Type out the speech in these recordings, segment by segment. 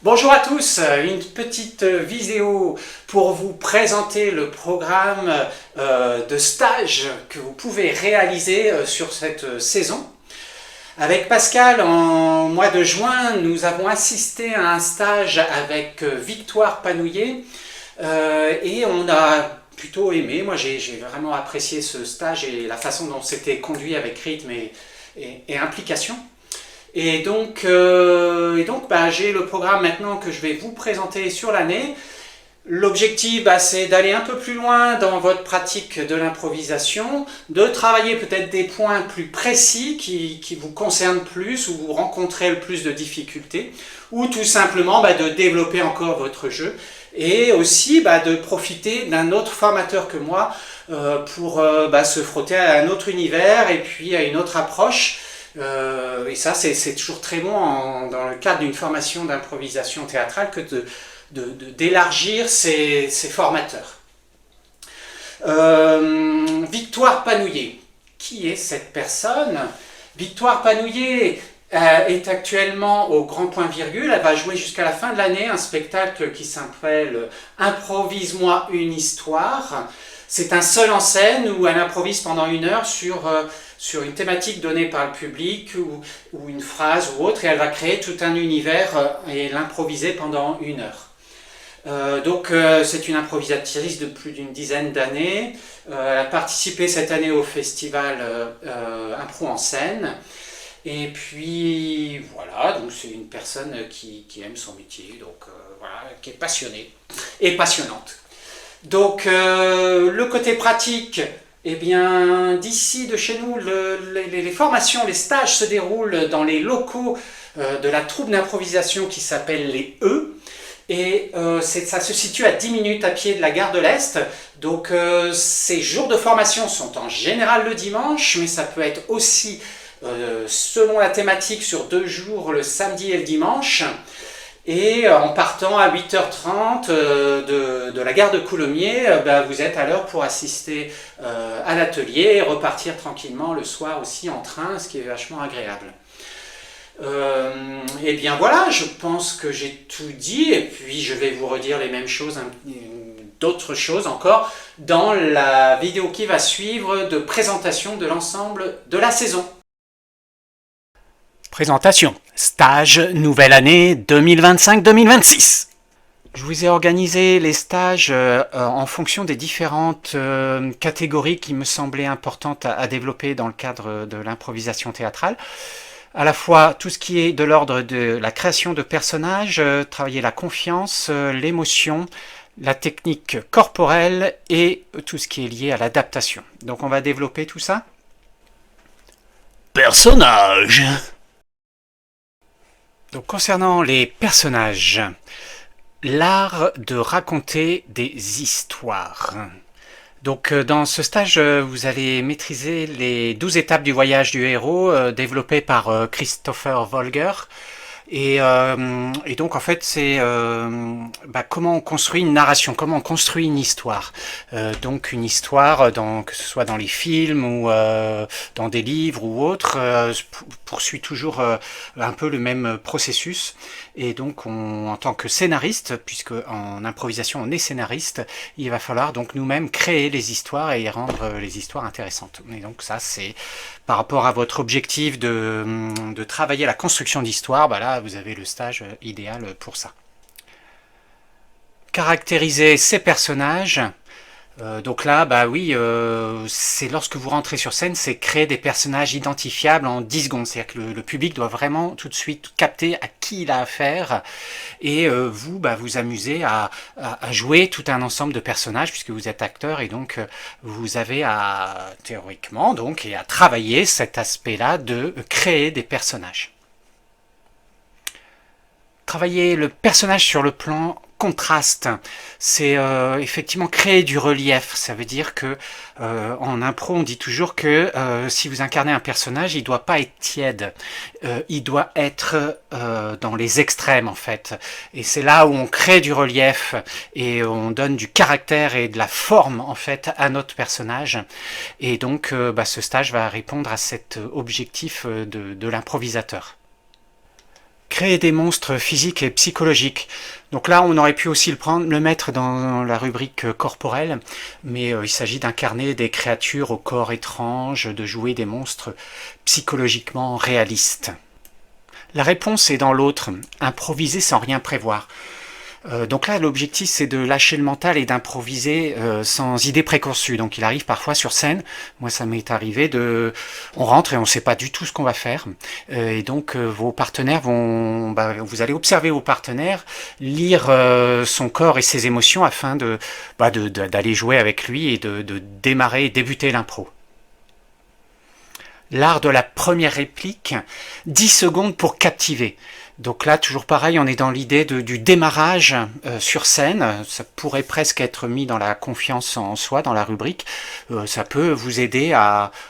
Bonjour à tous, une petite vidéo pour vous présenter le programme de stage que vous pouvez réaliser sur cette saison. Avec Pascal, en mois de juin, nous avons assisté à un stage avec Victoire Panouillet et on a plutôt aimé. Moi, j'ai vraiment apprécié ce stage et la façon dont c'était conduit avec rythme et implication. Et donc j'ai le programme maintenant que je vais vous présenter sur l'année. L'objectif, c'est d'aller un peu plus loin dans votre pratique de l'improvisation, de travailler peut-être des points plus précis qui vous concernent plus, où vous rencontrez le plus de difficultés, ou tout simplement de développer encore votre jeu, et aussi de profiter d'un autre formateur que moi pour se frotter à un autre univers et puis à une autre approche. Et ça, c'est toujours très bon dans le cadre d'une formation d'improvisation théâtrale que d'élargir ses formateurs. Victoire Panouillet. Qui est cette personne? Victoire Panouillet est actuellement au Grand Point Virgule. Elle va jouer jusqu'à la fin de l'année un spectacle qui s'appelle « Improvise-moi une histoire ». C'est un seul en scène où elle improvise pendant 1 heure sur une thématique donnée par le public ou une phrase ou autre, et elle va créer tout un univers et l'improviser pendant 1 heure. C'est une improvisatrice de plus d'une dizaine d'années. Elle a participé cette année au festival Impro en scène. Et puis voilà, donc c'est une personne qui aime son métier, qui est passionnée et passionnante. Donc le côté pratique, d'ici de chez nous, les formations, les stages se déroulent dans les locaux de la troupe d'improvisation qui s'appelle les E. Et ça se situe à 10 minutes à pied de la gare de l'Est. Donc ces jours de formation sont en général le dimanche, mais ça peut être aussi, selon la thématique, sur 2 jours, le samedi et le dimanche. Et en partant à 8h30 de la gare de Coulommiers, vous êtes à l'heure pour assister à l'atelier et repartir tranquillement le soir aussi en train, ce qui est vachement agréable. Voilà, je pense que j'ai tout dit, et puis je vais vous redire les mêmes choses, d'autres choses encore, dans la vidéo qui va suivre de présentation de l'ensemble de la saison. Présentation. Stage nouvelle année 2025-2026. Je vous ai organisé les stages en fonction des différentes catégories qui me semblaient importantes à développer dans le cadre de l'improvisation théâtrale. À la fois tout ce qui est de l'ordre de la création de personnages, travailler la confiance, l'émotion, la technique corporelle et tout ce qui est lié à l'adaptation. Donc on va développer tout ça. Personnages. Donc concernant les personnages, l'art de raconter des histoires. Donc dans ce stage, vous allez maîtriser les 12 étapes du voyage du héros développées par Christopher Vogler. Et donc en fait c'est comment on construit une narration, comment on construit une histoire. Donc une histoire, que ce soit dans les films ou dans des livres ou autres, poursuit toujours un peu le même processus. Et donc en tant que scénariste, puisque en improvisation on est scénariste, il va falloir donc nous-mêmes créer les histoires et rendre les histoires intéressantes. Et donc ça c'est par rapport à votre objectif de travailler la construction d'histoire, là vous avez le stage idéal pour ça. Caractériser ces personnages. Donc là, c'est lorsque vous rentrez sur scène, c'est créer des personnages identifiables en 10 secondes. C'est-à-dire que le public doit vraiment tout de suite capter à qui il a affaire. Et vous, vous amusez à jouer tout un ensemble de personnages puisque vous êtes acteur et donc vous avez théoriquement et à travailler cet aspect-là de créer des personnages. Travailler le personnage sur le plan contraste, c'est effectivement créer du relief. Ça veut dire que en impro on dit toujours que si vous incarnez un personnage, il doit pas être tiède, il doit être dans les extrêmes en fait. Et c'est là où on crée du relief et on donne du caractère et de la forme en fait à notre personnage. Et donc ce stage va répondre à cet objectif de l'improvisateur. Créer des monstres physiques et psychologiques. Donc là, on aurait pu aussi le mettre dans la rubrique corporelle, mais il s'agit d'incarner des créatures au corps étrange, de jouer des monstres psychologiquement réalistes. La réponse est dans l'autre, improviser sans rien prévoir. Donc là, l'objectif, c'est de lâcher le mental et d'improviser sans idée préconçue. Donc il arrive parfois sur scène, moi ça m'est arrivé, on rentre et on ne sait pas du tout ce qu'on va faire. Et donc vos partenaires vous allez observer vos partenaires, lire son corps et ses émotions afin d'aller jouer avec lui et de démarrer et débuter l'impro. L'art de la première réplique, 10 secondes pour captiver. Donc là, toujours pareil, on est dans l'idée du démarrage sur scène. Ça pourrait presque être mis dans la confiance en soi, dans la rubrique. Ça peut vous aider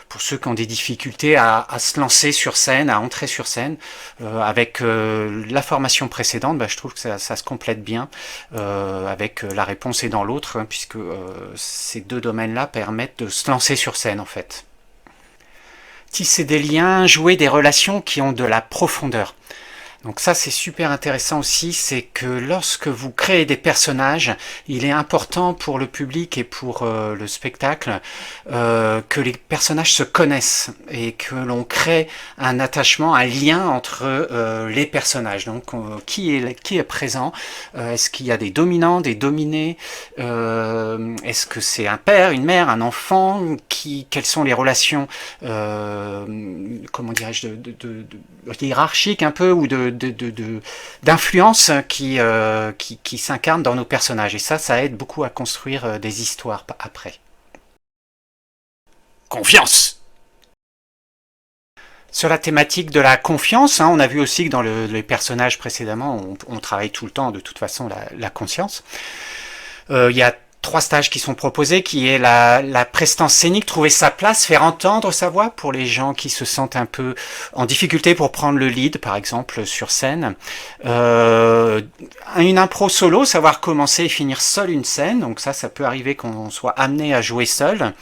pour ceux qui ont des difficultés à se lancer sur scène, à entrer sur scène. Avec la formation précédente, je trouve que ça se complète bien avec la réponse et dans l'autre, puisque ces deux domaines-là permettent de se lancer sur scène en fait. Tisser des liens, jouer des relations qui ont de la profondeur. Donc ça c'est super intéressant aussi, c'est que lorsque vous créez des personnages, il est important pour le public et pour le spectacle que les personnages se connaissent et que l'on crée un attachement, un lien entre les personnages. Donc qui est présent, est-ce qu'il y a des dominants, des dominés, est-ce que c'est un père, une mère, un enfant, quelles sont les relations comment dirais-je hiérarchiques un peu ou d'influence qui s'incarne dans nos personnages. Et ça aide beaucoup à construire des histoires après. Confiance. Sur la thématique de la confiance, on a vu aussi que dans les personnages précédemment, on travaille tout le temps de toute façon la conscience. Il y a 3 stages qui sont proposés, qui est la prestance scénique, trouver sa place, faire entendre sa voix pour les gens qui se sentent un peu en difficulté pour prendre le lead, par exemple, sur scène. Une impro solo, savoir commencer et finir seul une scène, donc ça peut arriver qu'on soit amené à jouer seul.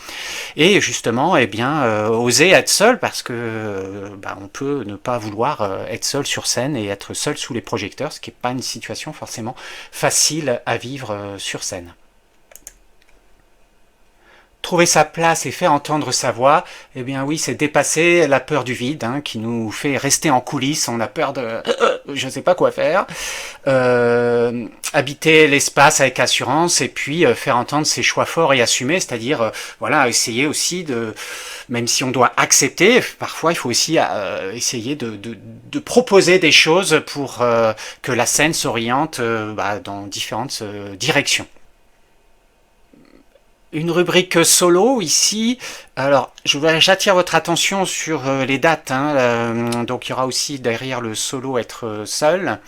Et justement, oser être seul, parce que on peut ne pas vouloir être seul sur scène et être seul sous les projecteurs, ce qui n'est pas une situation forcément facile à vivre sur scène. Trouver sa place et faire entendre sa voix, eh bien oui, c'est dépasser la peur du vide qui nous fait rester en coulisses, on a peur de je ne sais pas quoi faire, habiter l'espace avec assurance et puis faire entendre ses choix forts et assumer, c'est-à-dire essayer aussi même si on doit accepter, parfois il faut aussi essayer de proposer des choses pour que la scène s'oriente dans différentes directions. Une rubrique solo ici. Alors, j'attire votre attention sur les dates. Donc, il y aura aussi derrière le solo être seul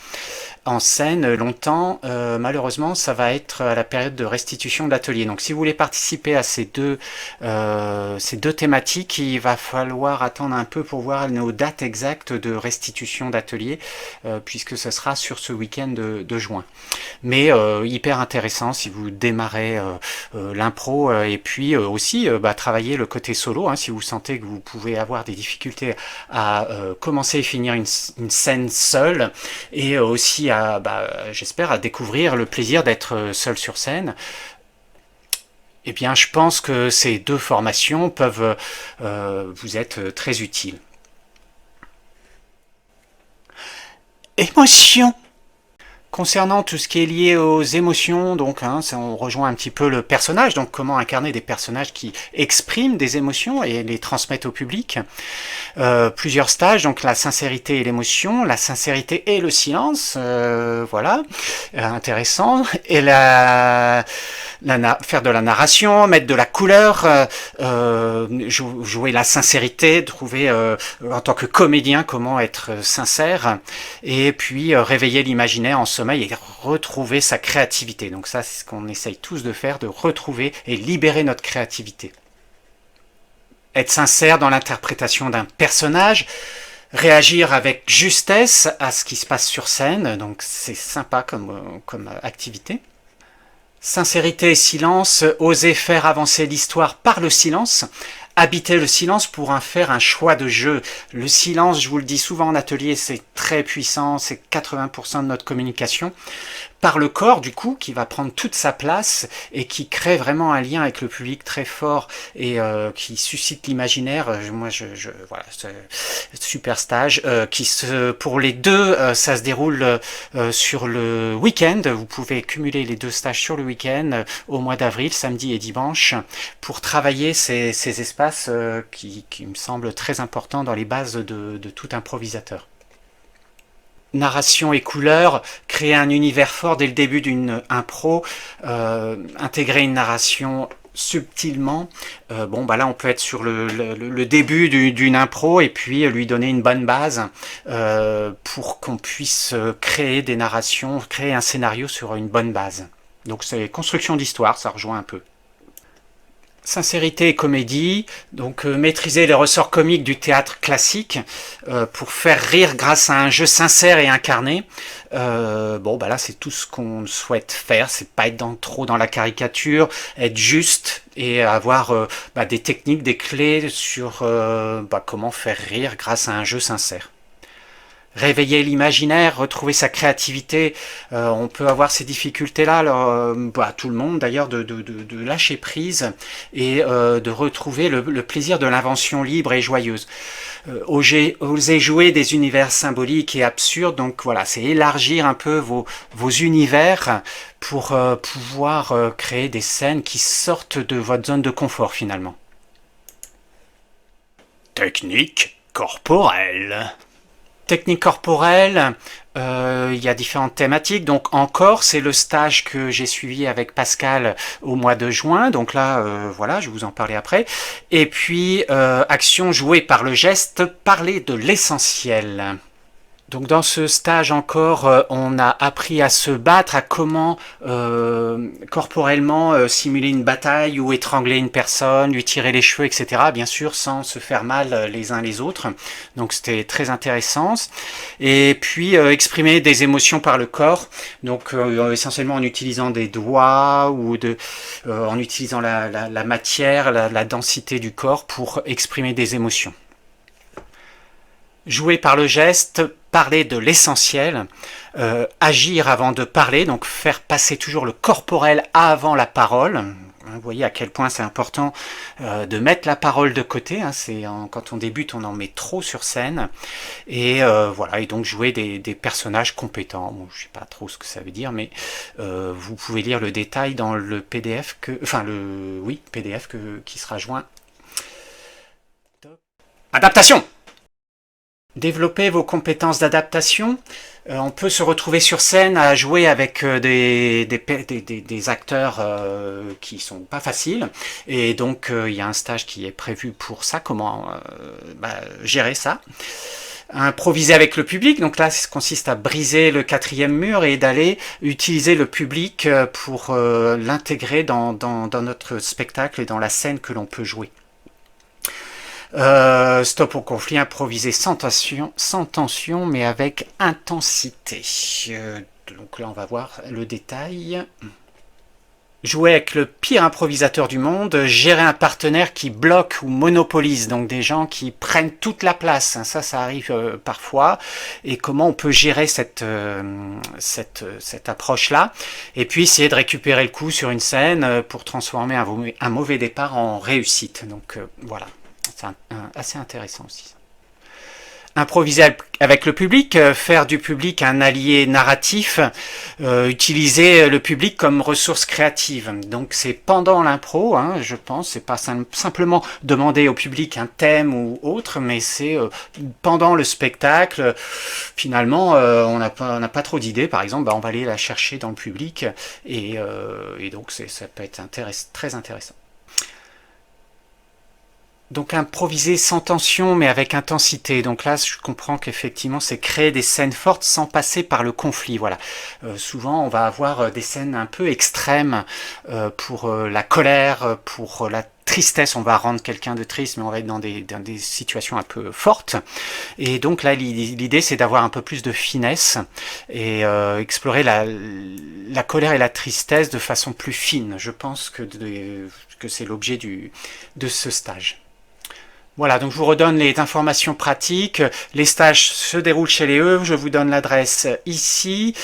en scène longtemps. Malheureusement, ça va être à la période de restitution de l'atelier. Donc, si vous voulez participer à ces deux thématiques, il va falloir attendre un peu pour voir nos dates exactes de restitution d'atelier, puisque ce sera sur ce week-end de juin. Mais hyper intéressant si vous démarrez l'impro et puis aussi travailler le côté solo, si vous sentez que vous pouvez avoir des difficultés à commencer et finir une scène seule, et aussi j'espère à découvrir le plaisir d'être seul sur scène. Eh bien, je pense que ces 2 formations peuvent vous être très utiles. Émotion. Concernant tout ce qui est lié aux émotions, donc on rejoint un petit peu le personnage, donc comment incarner des personnages qui expriment des émotions et les transmettent au public. Plusieurs stages, donc la sincérité et l'émotion, la sincérité et le silence, intéressant. Et faire de la narration, mettre de la couleur, jouer la sincérité, trouver en tant que comédien comment être sincère, et puis réveiller l'imaginaire en sommeil et retrouver sa créativité. Donc ça, c'est ce qu'on essaye tous de faire, de retrouver et libérer notre créativité. Être sincère dans l'interprétation d'un personnage, réagir avec justesse à ce qui se passe sur scène, donc c'est sympa comme activité. Sincérité et silence, oser faire avancer l'histoire par le silence, habiter le silence pour en faire un choix de jeu. Le silence, je vous le dis souvent en atelier, c'est très puissant, c'est 80% de notre communication, par le corps du coup, qui va prendre toute sa place et qui crée vraiment un lien avec le public très fort et qui suscite l'imaginaire. Moi, voilà, super stage. Pour les deux, ça se déroule sur le week-end. Vous pouvez cumuler les deux stages sur le week-end au mois d'avril, samedi et dimanche, pour travailler ces espaces qui me semblent très importants dans les bases de tout improvisateur. Narration et couleur, créer un univers fort dès le début d'une impro, intégrer une narration subtilement. Bon, bah là, on peut être sur le début d'une impro et puis lui donner une bonne base pour qu'on puisse créer des narrations, créer un scénario sur une bonne base. Donc c'est construction d'histoire, ça rejoint un peu. Sincérité et comédie, donc maîtriser les ressorts comiques du théâtre classique pour faire rire grâce à un jeu sincère et incarné. Bon, bah là, c'est tout ce qu'on souhaite faire, c'est pas être trop dans la caricature, être juste et avoir des techniques, des clés sur comment faire rire grâce à un jeu sincère. Réveiller l'imaginaire, retrouver sa créativité. On peut avoir ces difficultés-là, tout le monde d'ailleurs, de lâcher prise et de retrouver le plaisir de l'invention libre et joyeuse. Oser jouer des univers symboliques et absurdes, donc voilà, c'est élargir un peu vos univers pour pouvoir créer des scènes qui sortent de votre zone de confort finalement. Technique corporelle. Technique corporelle, il y a différentes thématiques. Donc encore, c'est le stage que j'ai suivi avec Pascal au mois de juin. Donc là, voilà, je vais vous en parler après. Et puis, action jouée par le geste, parler de l'essentiel. Donc dans ce stage encore, on a appris à se battre, à comment corporellement simuler une bataille ou étrangler une personne, lui tirer les cheveux, etc. Bien sûr, sans se faire mal les uns les autres. Donc c'était très intéressant. Et puis exprimer des émotions par le corps, donc essentiellement en utilisant des doigts ou en utilisant la matière, la densité du corps pour exprimer des émotions. Jouer par le geste, parler de l'essentiel, agir avant de parler, donc faire passer toujours le corporel avant la parole. Vous voyez à quel point c'est important de mettre la parole de côté. Quand on débute, on en met trop sur scène. Et voilà, et donc jouer des personnages compétents. Bon, je ne sais pas trop ce que ça veut dire, mais vous pouvez lire le détail dans le PDF PDF qui sera joint. Adaptation. Développer vos compétences d'adaptation. On peut se retrouver sur scène à jouer avec des acteurs qui sont pas faciles. Et donc, il y a un stage qui est prévu pour ça, comment gérer ça. Improviser avec le public, donc là, ça consiste à briser le quatrième mur et d'aller utiliser le public pour l'intégrer dans notre spectacle et dans la scène que l'on peut jouer. Stop au conflit, improviser sans tension, mais avec intensité. Donc là, on va voir le détail. Jouer avec le pire improvisateur du monde, gérer un partenaire qui bloque ou monopolise, donc des gens qui prennent toute la place. Ça arrive parfois. Et comment on peut gérer cette approche-là. Et puis essayer de récupérer le coup sur une scène pour transformer un mauvais départ en réussite. Donc voilà. C'est assez intéressant aussi. Improviser avec le public, faire du public un allié narratif, utiliser le public comme ressource créative. Donc c'est pendant l'impro, je pense, c'est pas simplement demander au public un thème ou autre, mais c'est pendant le spectacle. Finalement, on n'a pas trop d'idées, par exemple, on va aller la chercher dans le public, et donc ça peut être très intéressant. Donc improviser sans tension mais avec intensité. Donc là, je comprends qu'effectivement, c'est créer des scènes fortes sans passer par le conflit. Voilà. Souvent, on va avoir des scènes un peu extrêmes pour la colère, pour la tristesse. On va rendre quelqu'un de triste, mais on va être dans des situations un peu fortes. Et donc là, l'idée, c'est d'avoir un peu plus de finesse et explorer la colère et la tristesse de façon plus fine. Je pense que c'est l'objet de ce stage. Voilà, donc je vous redonne les informations pratiques. Les stages se déroulent chez les E. Je vous donne l'adresse ici.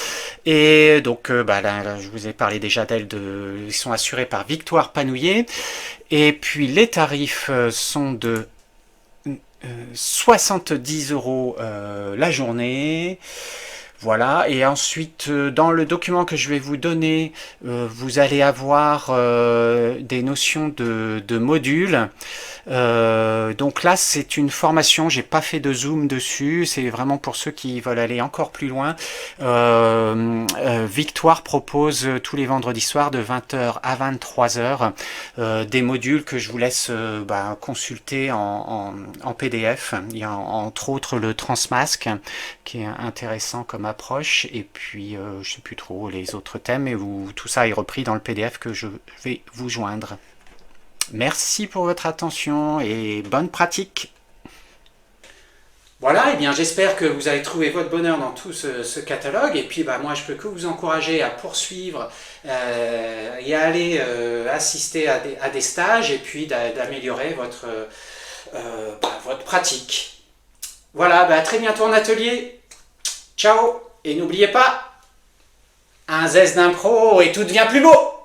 Et donc, là, je vous ai parlé déjà d'elles. Ils sont assurés par Victoire Panouillet. Et puis, les tarifs sont de 70 euros la journée. Voilà, et ensuite dans le document que je vais vous donner, vous allez avoir des notions de modules. Donc là, c'est une formation, j'ai pas fait de zoom dessus, c'est vraiment pour ceux qui veulent aller encore plus loin. Victoire propose tous les vendredis soirs de 20h à 23h des modules que je vous laisse consulter en PDF. Il y a entre autres le Transmasque qui est intéressant comme approche, et puis je sais plus trop les autres thèmes, et tout ça est repris dans le PDF que je vais vous joindre. Merci pour votre attention et bonne pratique. Voilà, et bien j'espère que vous allez trouver votre bonheur dans tout ce catalogue, et puis moi je peux que vous encourager à poursuivre et à aller assister à des stages, et puis d'améliorer votre pratique. Voilà, à très bientôt en atelier. Ciao, et n'oubliez pas, un zeste d'impro et tout devient plus beau.